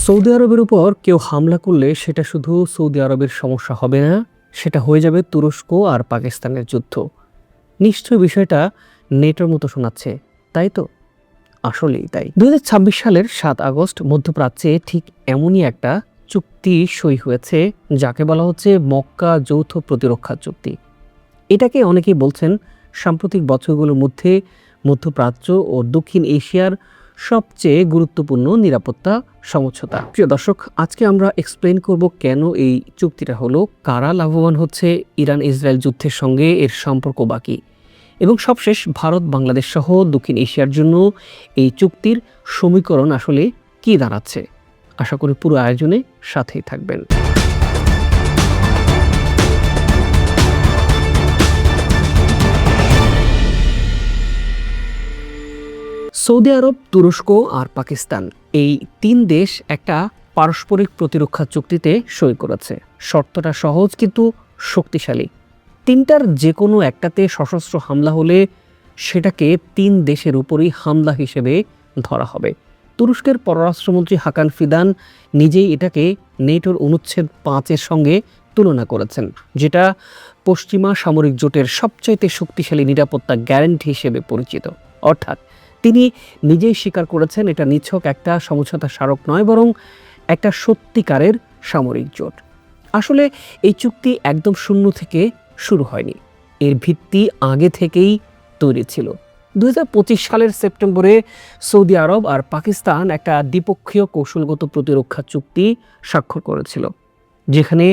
Saudi আরবের উপর কেউ হামলা করলে সেটা শুধু সৌদি আরবের সমস্যা হবে না, সেটা হয়ে যাবে তুরস্ক আর পাকিস্তানের যুদ্ধ। নিশ্চয় বিষয়টা নেটোর মতো শোনাচ্ছে, তাই তো? আসলেই তাই। 2026 সালের 7 আগস্ট মধ্যপ্রাচ্যে ঠিক এমনই একটা চুক্তি সই হয়েছে, যাকে বলা হচ্ছে মক্কা যৌথ প্রতিরক্ষা চুক্তি। এটাকে অনেকেই বলছেন সাম্প্রতিক বছরগুলোর মধ্যে মধ্যপ্রাচ্য ও দক্ষিণ এশিয়ার সবচেয়ে গুরুত্বপূর্ণ নিরাপত্তা সমঝোতা। প্রিয় দর্শক, আজকে আমরা এক্সপ্লেন করব কেন এই চুক্তিটা হলো, কারা লাভবান হচ্ছে, ইরান ইসরায়েল যুদ্ধের সঙ্গে এর সম্পর্ক বাকি, এবং সবশেষ ভারত বাংলাদেশ সহ দক্ষিণ এশিয়ার জন্য এই চুক্তির সমীকরণ আসলে কি দাঁড়াচ্ছে। আশা করি পুরো আয়োজনে সাথেই থাকবেন। সৌদি আরব, তুরস্ক আর পাকিস্তান, এই তিন দেশ একটা পারস্পরিক প্রতিরক্ষা চুক্তিতে সই করেছে। শর্তটা সহজ কিন্তু শক্তিশালী। তিনটার যে কোনো একটাতে সশস্ত্র হামলা হলে সেটাকে তিন দেশের উপরই হামলা হিসেবে ধরা হবে। তুরস্কের পররাষ্ট্রমন্ত্রী হাকান ফিদান নিজেই এটাকে নেটোর অনুচ্ছেদ 5-এর সঙ্গে তুলনা করেছেন, যেটা পশ্চিমা সামরিক জোটের সবচাইতে শক্তিশালী নিরাপত্তা গ্যারান্টি হিসেবে পরিচিত। অর্থাৎ তিনি নিজেই স্বীকার করেছেন এটা নিছক একটা সমঝোতা স্মারক নয়, বরং একটা সত্যিকারের সামরিক জোট। আসলে এই চুক্তি একদম শূন্য থেকে শুরু হয়নি, এর ভিত্তি আগে থেকেই তৈরি ছিল। 2025 সালের সেপ্টেম্বরে সৌদি আরব আর পাকিস্তান একটা দ্বিপক্ষীয় কৌশলগত প্রতিরক্ষা চুক্তি স্বাক্ষর করেছিল, যেখানে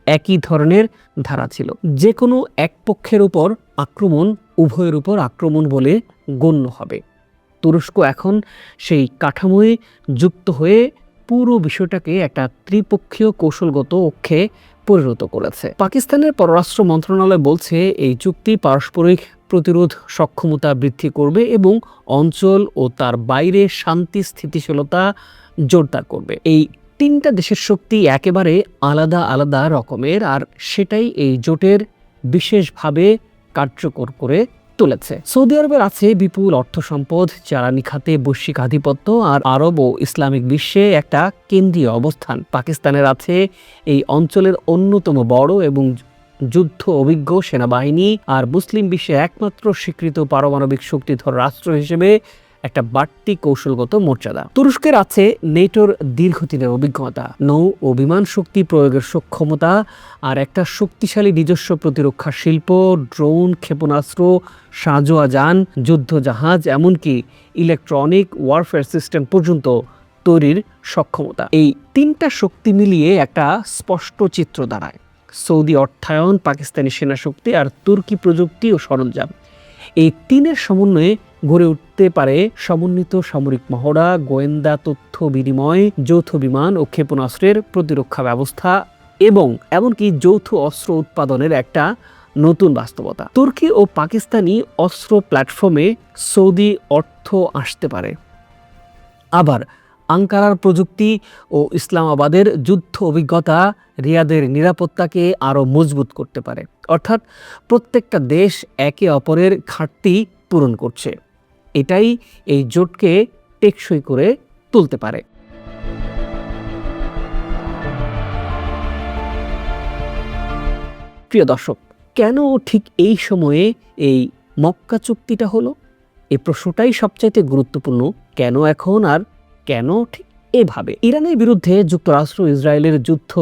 একই ধরনের ধারা ছিল। যে কোনো এক পক্ষের উপর আক্রমণ উভয়ের উপর আক্রমণ বলে গণ্য হবে। তুরস্ক এখন সেই কাঠামোয় যুক্ত হয়ে পুরো বিষয়টাকে একটা ত্রিপক্ষীয় কৌশলগত অক্ষে পরিণত করেছে। পাকিস্তানের পররাষ্ট্র মন্ত্রণালয় বলছে এই চুক্তি পারস্পরিক প্রতিরোধ সক্ষমতা বৃদ্ধি করবে এবং অঞ্চল ও তার বাইরে শান্তি স্থিতিশীলতা জোরদার করবে। এই তিনটা দেশের শক্তি একেবারে আলাদা আলাদা রকমের, আর সেটাই এই জোটের বিশেষভাবে কার্যকর করে তুলেছে। সৌদি আরবের আছে বিপুল অর্থ সম্পদ, জ্বালানি খাতে বৈশ্বিক আধিপত্য আর আরব ও ইসলামিক বিশ্বে একটা কেন্দ্রীয় অবস্থান। পাকিস্তানের আছে এই অঞ্চলের অন্যতম বড় এবং যুদ্ধ অভিজ্ঞ সেনাবাহিনী আর মুসলিম বিশ্বের একমাত্র স্বীকৃত পারমাণবিক শক্তিধর রাষ্ট্র হিসেবে একটা বাড়তি কৌশলগত মর্যাদা। তুরস্কের আছে নেটোর দীর্ঘদিনের অভিজ্ঞতা, নৌ ও বিমান শক্তি প্রয়োগের সক্ষমতা আর একটা শক্তিশালী নিজস্ব প্রতিরক্ষা শিল্প, ড্রোন, ক্ষেপণাস্ত্র, সাঁজোয়া যান, যুদ্ধ জাহাজ, এমনকি ইলেকট্রনিক ওয়ারফেয়ার সিস্টেম পর্যন্ত তৈরির সক্ষমতা। এই তিনটা শক্তি মিলিয়ে একটা স্পষ্ট চিত্র দাঁড়ায়। সৌদি অর্থায়ন, পাকিস্তানি সেনা শক্তি আর তুর্কি প্রযুক্তি ও সরঞ্জাম, এই তিনের সমন্বয়ে গড়ে উঠতে পারে সমন্বিত সামরিক মহড়া, গোয়েন্দা তথ্য বিনিময়, যৌথ বিমান ও ক্ষেপণাস্ত্রের প্রতিরক্ষা ব্যবস্থা এবং এমনকি যৌথ অস্ত্র উৎপাদনের একটা নতুন বাস্তবতা। তুর্কি ও পাকিস্তানি অস্ত্র প্ল্যাটফর্মে সৌদি অর্থ আসতে পারে, আবার আঙ্কারার প্রযুক্তি ও ইসলামাবাদের যুদ্ধ অভিজ্ঞতা রিয়াদের নিরাপত্তাকে আরও মজবুত করতে পারে। অর্থাৎ প্রত্যেকটা দেশ একে অপরের ঘাটতি পূরণ করছে। এটাই এই জোটকে টেকসই করে তুলতে পারে। প্রিয় দর্শক, কেন ঠিক এই সময়ে এই মক্কা চুক্তিটা হলো? এই প্রশ্নটাই সবচাইতে গুরুত্বপূর্ণ। কেন এখন, আর কেন ঠিক এভাবে? ইরানের বিরুদ্ধে যুক্তরাষ্ট্র ইসরায়েলের যুদ্ধ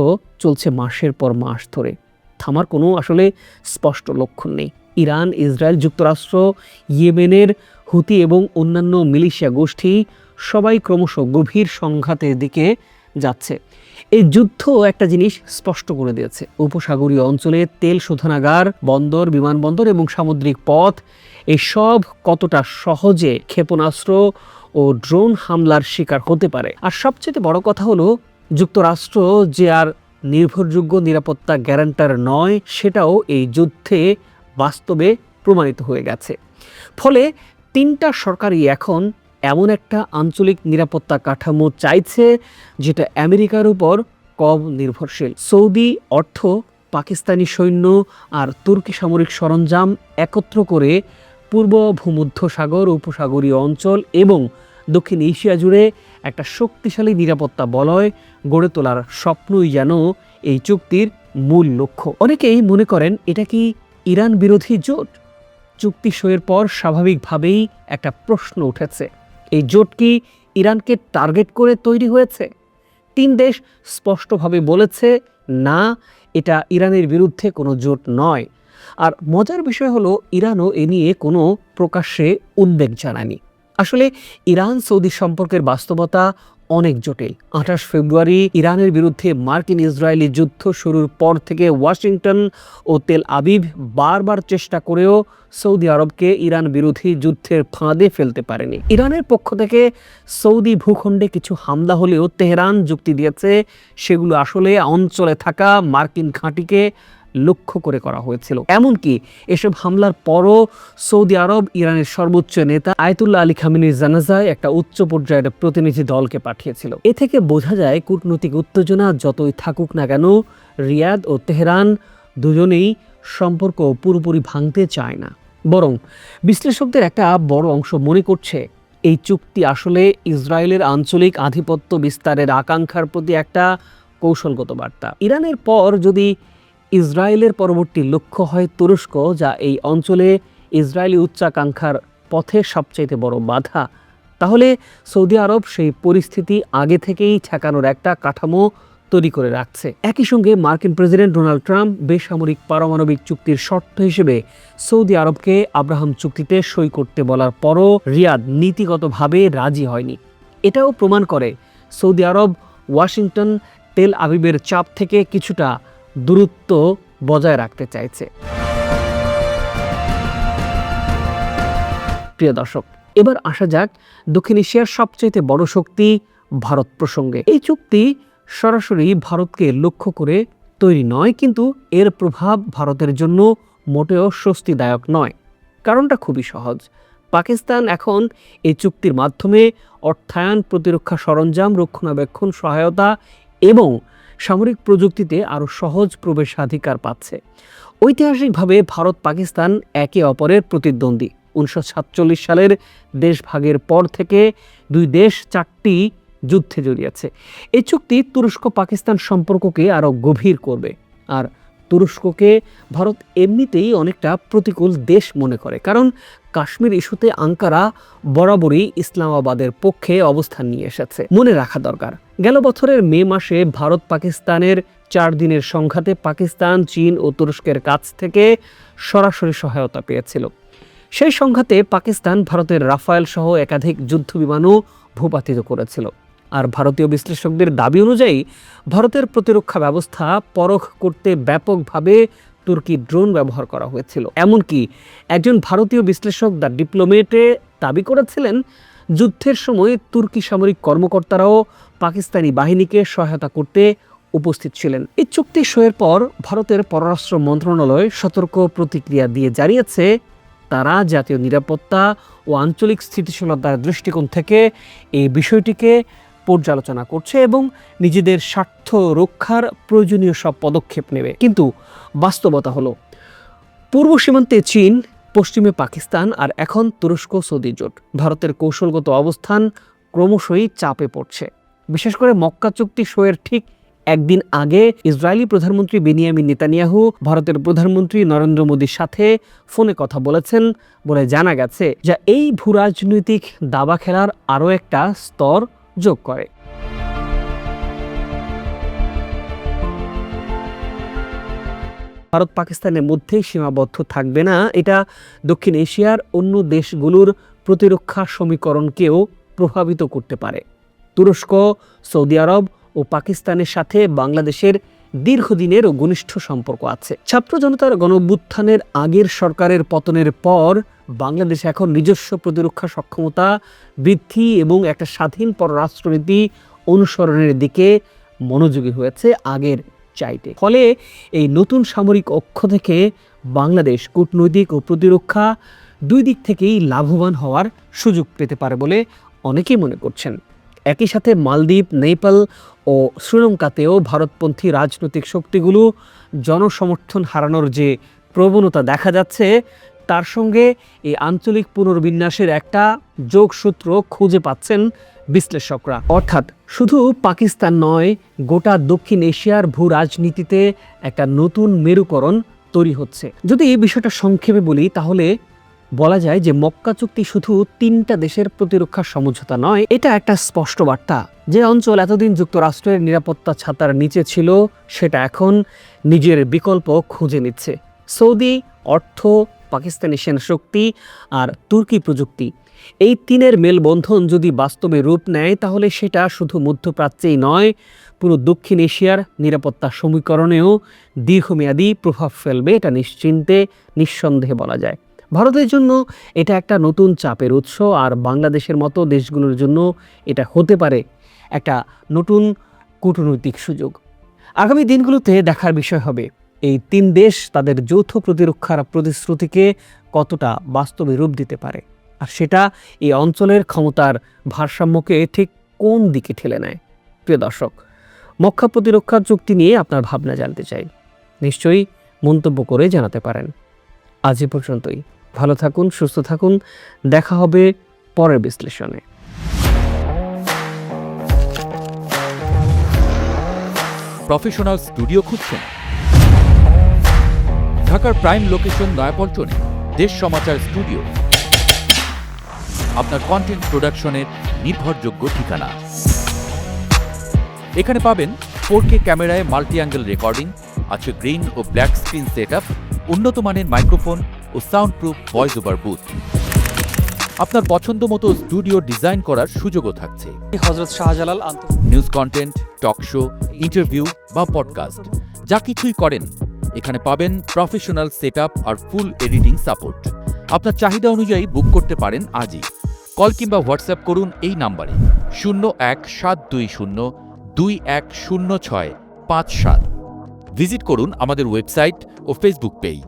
চলছে মাসের পর মাস ধরে, থামার কোনো আসলে স্পষ্ট লক্ষণ নেই। ইরান, ইসরায়েল, যুক্তরাষ্ট্র, ইয়েমেনের হুতি এবং অন্যান্য মিলিশিয়া গোষ্ঠী সবাই ক্রমশ গভীর সংঘাতের দিকে যাচ্ছে। এই যুদ্ধ একটা জিনিস স্পষ্ট করে দিয়েছে, উপসাগরীয় অঞ্চলে তেল শোধনাগার, বন্দর, বিমানবন্দর এবং সামুদ্রিক পথ এসব কতটা সহজে ক্ষেপণাস্ত্র ও ড্রোন হামলার শিকার হতে পারে। আর সবচেয়ে বড় কথা হলো, যুক্তরাষ্ট্র যে আর নির্ভরযোগ্য নিরাপত্তা গ্যারান্টার নয়, সেটাও এই যুদ্ধে বাস্তবে প্রমাণিত হয়ে গেছে। ফলে তিনটা সরকারই এখন এমন একটা আঞ্চলিক নিরাপত্তা কাঠামো চাইছে যেটা আমেরিকার উপর কম নির্ভরশীল। সৌদি অর্থ, পাকিস্তানি সৈন্য আর তুর্কি সামরিক সরঞ্জাম একত্র করে পূর্ব ভূমধ্যসাগর, উপসাগরীয় অঞ্চল এবং দক্ষিণ এশিয়া জুড়ে একটা শক্তিশালী নিরাপত্তা বলয় গড়ে তোলার স্বপ্নই যেন এই চুক্তির মূল লক্ষ্য। অনেকেই মনে করেন এটা কি ইরান বিরোধী জোট? চুক্তি সইয়ের পর স্বাভাবিকভাবেই একটা প্রশ্ন উঠেছে, এই জোট কি ইরানকে টার্গেট করে তৈরি হয়েছে? 3 দেশ স্পষ্টভাবে বলেছে না, এটা ইরানের বিরুদ্ধে কোনো জোট নয়। আর মজার বিষয় হলো, ইরানও এ নিয়ে কোনো প্রকাশ্যে উদ্বেগ জানায়নি। আসলে ইরান সৌদি সম্পর্কের বাস্তবতা অনেক জটিল। 28 ফেব্রুয়ারি ইরানের বিরুদ্ধে মার্কিন ইসরায়েলি যুদ্ধ শুরুর পর থেকে ওয়াশিংটন ও তেল আবিব বারবার চেষ্টা করেও সৌদি আরবকে ইরান বিরোধী যুদ্ধের ফাঁদে ফেলতে পারেনি। ইরানের পক্ষ থেকে সৌদি ভূখণ্ডে কিছু হামলা হলেও তেহরান যুক্তি দিয়েছে সেগুলো আসলে অঞ্চলে থাকা মার্কিন ঘাঁটিকে লক্ষ্য করে করা হয়েছিল। এমনকি এসব হামলার পরও সৌদি আরব ইরানের সর্বোচ্চ নেতা আয়াতুল্লাহ আলী খামেনির জানাজায় একটা উচ্চ পর্যায়ের প্রতিনিধি দলকে পাঠিয়েছিল। এ থেকে বোঝা যায় কূটনৈতিক উত্তেজনা যতই থাকুক না কেন, রিয়াদ ও তেহরান দুজনেই সম্পর্ক পুরোপুরি ভাঙতে চায় না। বরং বিশ্লেষকদের একটা বড় অংশ মনে করছে এই চুক্তি আসলে ইসরায়েলের আঞ্চলিক আধিপত্য বিস্তারের আকাঙ্ক্ষার প্রতি একটা কৌশলগত বার্তা। ইরানের পর যদি ইসরায়েলের পরবর্তী লক্ষ্য হয় তুরস্ক, যা এই অঞ্চলে ইসরায়েলি উচ্চাকাঙ্ক্ষার পথে সবচাইতে বড় বাধা, তাহলে সৌদি আরব সেই পরিস্থিতি আগে থেকেই ঠেকানোর একটা কাঠামো তৈরি করে রাখছে। একই সঙ্গে মার্কিন প্রেসিডেন্ট ডোনাল্ড ট্রাম্প বেসামরিক পারমাণবিক চুক্তির শর্ত হিসেবে সৌদি আরবকে আব্রাহাম চুক্তিতে সই করতে বলার পরও রিয়াদ নীতিগতভাবে রাজি হয়নি। এটাও প্রমাণ করে সৌদি আরব ওয়াশিংটন তেল আবিবের চাপ থেকে কিছুটা দূরত্ব বজায় রাখতে চাইছে। প্রিয় দর্শক, এবার আসা যাক দক্ষিণ এশিয়ার সবচেয়ে বড় শক্তি ভারত প্রসঙ্গে। এই চুক্তি সরাসরি ভারতকে লক্ষ্য করে তৈরি নয়, কিন্তু এর প্রভাব ভারতের জন্য মোটেও স্বস্তিদায়ক নয়। কারণটা খুবই সহজ। পাকিস্তান এখন এই চুক্তির মাধ্যমে অর্থায়ন, প্রতিরক্ষা সরঞ্জাম, রক্ষণাবেক্ষণ সহায়তা এবং সামরিক প্রযুক্তিতে আরও সহজ প্রবেশাধিকার পাচ্ছে। ঐতিহাসিকভাবে ভারত পাকিস্তান একে অপরের প্রতিদ্বন্দ্বী। 1947 সালের দেশভাগের পর থেকে দুই দেশ 4টি যুদ্ধে জড়িয়েছে। এই চুক্তি তুরস্ক পাকিস্তান সম্পর্ককে আরও গভীর করবে। আর তুরস্ককে ভারত এমনিতেই অনেকটা প্রতিকূল দেশ মনে করে, কারণ কাশ্মীর ইস্যুতে আঙ্কারা বরাবরই ইসলামাবাদের পক্ষে অবস্থান নিয়ে এসেছে। মনে রাখা দরকার, গেল বছরের মে মাসে ভারত পাকিস্তানের 4 দিনের সংঘাতে পাকিস্তান, চীন ও তুরস্কের কাছ থেকে সরাসরি সহায়তা পেয়েছিল। সেই সংঘাতে পাকিস্তান ভারতের রাফায়েল সহ একাধিক যুদ্ধ বিমানও ভূপাতিত করেছিল। আর ভারতীয় বিশ্লেষকদের দাবি অনুযায়ী ভারতের প্রতিরক্ষা ব্যবস্থা পরখ করতে ব্যাপকভাবে তুর্কি ড্রোন ব্যবহার করা হয়েছিল। এমনকি একজন ভারতীয় বিশ্লেষক দ্য ডিপ্লোমেটে দাবি করেছিলেন যুদ্ধের সময় তুর্কি সামরিক কর্মকর্তারাও পাকিস্তানি বাহিনীকে সহায়তা করতে উপস্থিত ছিলেন। এই চুক্তি সইয়ের পর ভারতের পররাষ্ট্র মন্ত্রণালয় সতর্ক প্রতিক্রিয়া দিয়ে জানিয়েছে তারা জাতীয় নিরাপত্তা ও আঞ্চলিক স্থিতিশীলতার দৃষ্টিকোণ থেকে এই বিষয়টিকে পর্যালোচনা করছে এবং নিজেদের স্বার্থ রক্ষার প্রয়োজনীয় সব পদক্ষেপ নেবে। কিন্তু বাস্তবতা হলো, পূর্ব সীমান্তে চীন, পশ্চিমে পাকিস্তান আর এখন তুরস্ক সৌদি জোট। ভারতের কৌশলগত অবস্থান ক্রমশই চাপে পড়ছে। বিশেষ করে মক্কা চুক্তি সইয়ের ঠিক একদিন আগে ইসরায়েলি প্রধানমন্ত্রী বেনিয়ামিন নেতানিয়াহু ভারতের প্রধানমন্ত্রী নরেন্দ্র মোদীর সাথে ফোনে কথা বলেছেন বলে জানা গেছে, যা এই ভূরাজনৈতিক দাবা খেলার আরও একটা স্তর যোগ করে। ভারত পাকিস্তানের মধ্যেই সীমাবদ্ধ থাকবে না, এটা দক্ষিণ এশিয়ার অন্য দেশগুলোর প্রতিরক্ষা সমীকরণকেও প্রভাবিত করতে পারে। তুরস্ক, সৌদি আরব ও পাকিস্তানের সাথে বাংলাদেশের দীর্ঘদিনের ও ঘনিষ্ঠ সম্পর্ক আছে। ছাত্র জনতার গণঅভ্যুত্থানের আগের সরকারের পতনের পর বাংলাদেশ এখন নিজস্ব প্রতিরক্ষা সক্ষমতা বৃদ্ধি এবং একটা স্বাধীন পররাষ্ট্রনীতি অনুসরণের দিকে মনোযোগী হয়েছে আগের চাইতে। ফলে এই নতুন সামরিক অক্ষ থেকে বাংলাদেশ কূটনৈতিক ও প্রতিরক্ষা দুই দিক থেকেই লাভবান হওয়ার সুযোগ পেতে পারে বলে অনেকেই মনে করছেন। একই সাথে মালদ্বীপ, নেপাল ও শ্রীলঙ্কাতেও ভারতপন্থী রাজনৈতিক শক্তিগুলো জনসমর্থন হারানোর যে প্রবণতা দেখা যাচ্ছে, তার সঙ্গে এই আঞ্চলিক পুনর্বিন্যাসের একটা যোগসূত্র খুঁজে পাচ্ছেন বিশ্লেষকরা। অর্থাৎ শুধু পাকিস্তান নয়, গোটা দক্ষিণ এশিয়ার ভূ রাজনীতিতে একটা নতুন মেরুকরণ তৈরি হচ্ছে। যদি এই বিষয়টা সংক্ষেপে বলি তাহলে বলা যায় যে মক্কা চুক্তি শুধু 3টা দেশের প্রতিরক্ষা সমঝোতা নয়, এটা একটা স্পষ্ট বার্তা। যে অঞ্চল এতদিন যুক্তরাষ্ট্রের নিরাপত্তা ছাতার নিচে ছিল সেটা এখন নিজের বিকল্প খুঁজে নিচ্ছে। সৌদি অর্থ, পাকিস্তানি সেনাশক্তি আর তুর্কি প্রযুক্তি, এই 3-এর মেলবন্ধন যদি বাস্তবে রূপ নেয় তাহলে সেটা শুধু মধ্যপ্রাচ্যেই নয়, পুরো দক্ষিণ এশিয়ার নিরাপত্তা সমীকরণেও দীর্ঘমেয়াদী প্রভাব ফেলবে, এটা নিঃসন্দেহে বলা যায়। ভারতের জন্য এটা একটা নতুন চাপের উৎস, আর বাংলাদেশের মতো দেশগুলোর জন্য এটা হতে পারে একটা নতুন কূটনৈতিক সুযোগ। আগামী দিনগুলোতে দেখার বিষয় হবে এই 3 দেশ তাদের যৌথ প্রতিরক্ষার প্রতিশ্রুতিকে কতটা বাস্তবে রূপ দিতে পারে, আর সেটা এই অঞ্চলের ক্ষমতার ভারসাম্যকে ঠিক কোন দিকে ঠেলে নেয়। প্রিয় দর্শক, মক্কা প্রতিরক্ষা চুক্তি নিয়ে আপনার ভাবনা জানতে চাই, নিশ্চয়ই মন্তব্য করে জানাতে পারেন। আজ এ পর্যন্তই। ভালো থাকুন, সুস্থ থাকুন, দেখা হবে পরের বিশ্লেষণে। প্রফেশনাল স্টুডিও খুঁজছেন? ঢাকার প্রাইম লোকেশন নয়াপল্টনে দেশ সমাচার স্টুডিও আপনার কন্টেন্ট প্রোডাকশনের নির্ভরযোগ্য ঠিকানা। এখানে পাবেন 4K ক্যামেরায় মাল্টি অ্যাঙ্গেল রেকর্ডিং, আছে গ্রিন ও ব্ল্যাক স্ক্রিন সেটআপ, উন্নত মানের মাইক্রোফোন ও sound proof voice over booth. আপনার পছন্দ মতো স্টুডিও ডিজাইন করার সুযোগও থাকছে। Hazrat Shahjalal news content, talk show, interview বা পডকাস্ট, যা কিছুই করেন এখানে পাবেন প্রফেশনাল সেটআপ আর ফুল এডিটিং সাপোর্ট। আপনার চাহিদা অনুযায়ী বুক করতে পারেন আজই। কল কিংবা হোয়াটসঅ্যাপ করুন এই নাম্বারে 01-720-210657। ভিজিট করুন আমাদের ওয়েবসাইট ও ফেসবুক পেজ।